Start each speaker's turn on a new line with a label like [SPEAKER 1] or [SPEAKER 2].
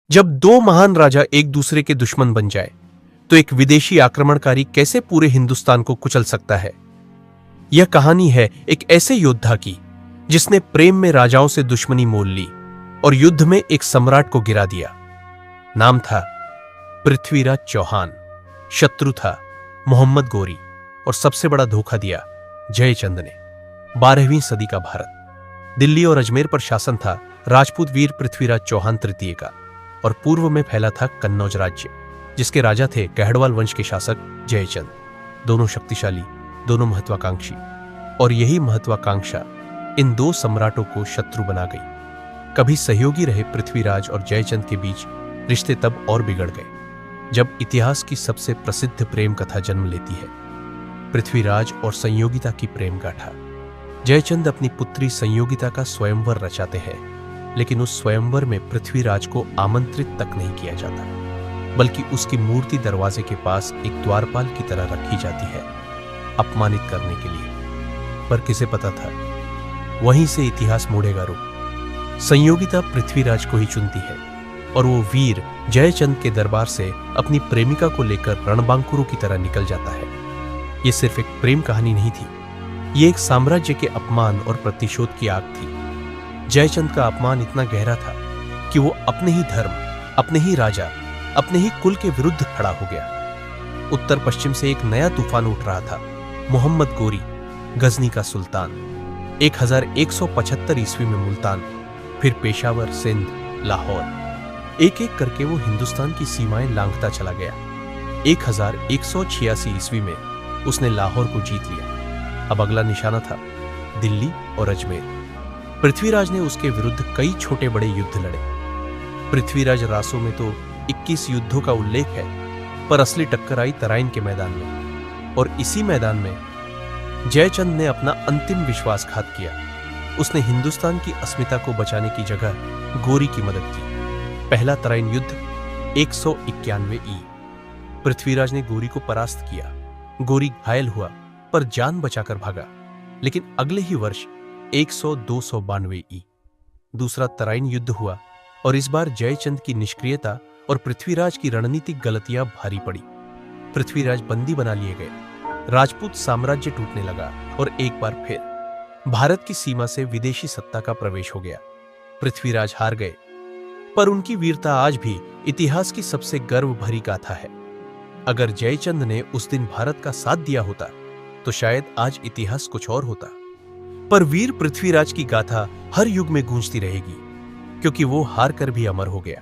[SPEAKER 1] जब दो महान राजा एक दूसरे के दुश्मन बन जाए तो एक विदेशी आक्रमणकारी कैसे पूरे हिंदुस्तान को कुचल सकता है। यह कहानी है एक ऐसे योद्धा की जिसने प्रेम में राजाओं से दुश्मनी मोल ली और युद्ध में एक सम्राट को गिरा दिया। नाम था पृथ्वीराज चौहान, शत्रु था मोहम्मद गोरी और सबसे बड़ा धोखा दिया जयचंद ने। 12वीं सदी का भारत, दिल्ली और अजमेर पर शासन था राजपूत वीर पृथ्वीराज चौहान तृतीय का और पूर्व में फैला था कन्नौज राज्य, जिसके राजा थे गहड़वाल वंश के शासक जयचंद। दोनों शक्तिशाली, दोनों महत्वाकांक्षी, और यही महत्वाकांक्षा इन दो सम्राटों को शत्रु बना गई। कभी सहयोगी रहे पृथ्वीराज और जयचंद के बीच रिश्ते तब और बिगड़ गए जब इतिहास की सबसे प्रसिद्ध प्रेम कथा जन्म लेती है, पृथ्वीराज और संयोगिता की प्रेम गाथा। जयचंद अपनी पुत्री संयोगिता का स्वयंवर रचाते हैं, लेकिन उस स्वयंवर में पृथ्वीराज को आमंत्रित तक नहीं किया जाता, बल्कि उसकी मूर्ति दरवाजे के पास एक द्वारपाल की तरह रखी जाती है, अपमानित करने के लिए। पर किसे पता था, वहीं से इतिहास मोड़ेगा रुख। संयोगिता पृथ्वीराज को ही चुनती है और वो वीर जयचंद के दरबार से अपनी प्रेमिका को लेकर रणबांकुरों की तरह निकल जाता है। ये सिर्फ एक प्रेम कहानी नहीं थी, ये एक साम्राज्य के अपमान और प्रतिशोध की आग थी। जयचंद का अपमान इतना गहरा था कि वो अपने ही धर्म, अपने ही राजा, अपने ही कुल के विरुद्ध खड़ा हो गया। उत्तर पश्चिम से एक नया तूफान उठ रहा था, मोहम्मद गोरी, गजनी का सुल्तान। 1175 ईस्वी में मुल्तान, फिर पेशावर, सिंध, लाहौर, एक एक करके वो हिंदुस्तान की सीमाएं लांघता चला गया। 1186 ईस्वी में उसने लाहौर को जीत लिया। अब अगला निशाना था दिल्ली और अजमेर। पृथ्वीराज ने उसके विरुद्ध कई छोटे बड़े युद्ध लड़े। पृथ्वीराज रासों में तो 21 युद्धों का उल्लेख है, पर असली टक्कर आई तराइन के मैदान में। और इसी मैदान में जयचंद ने अपना अंतिम विश्वासघात किया। उसने हिंदुस्तान की अस्मिता को बचाने की जगह गोरी की मदद की। पहला तराइन युद्ध 191 ई। पृथ्वीराज ने गोरी को परास्त किया। गोरी घायल हुआ पर जान बचाकर भागा। लेकिन अगले ही वर्ष 292 ई दूसरा तराइन युद्ध हुआ और इस बार जयचंद की निष्क्रियता और पृथ्वीराज की रणनीतिक गलतियां भारी पड़ी। पृथ्वीराज बंदी बना लिए गए, राजपूत साम्राज्य टूटने लगा और एक बार फिर भारत की सीमा से विदेशी सत्ता का प्रवेश हो गया। पृथ्वीराज हार गए, पर उनकी वीरता आज भी इतिहास की सबसे गर्व भरी गाथा है। अगर जयचंद ने उस दिन भारत का साथ दिया होता तो शायद आज इतिहास कुछ और होता। पर वीर पृथ्वीराज की गाथा हर युग में गूंजती रहेगी, क्योंकि वो हार कर भी अमर हो गया।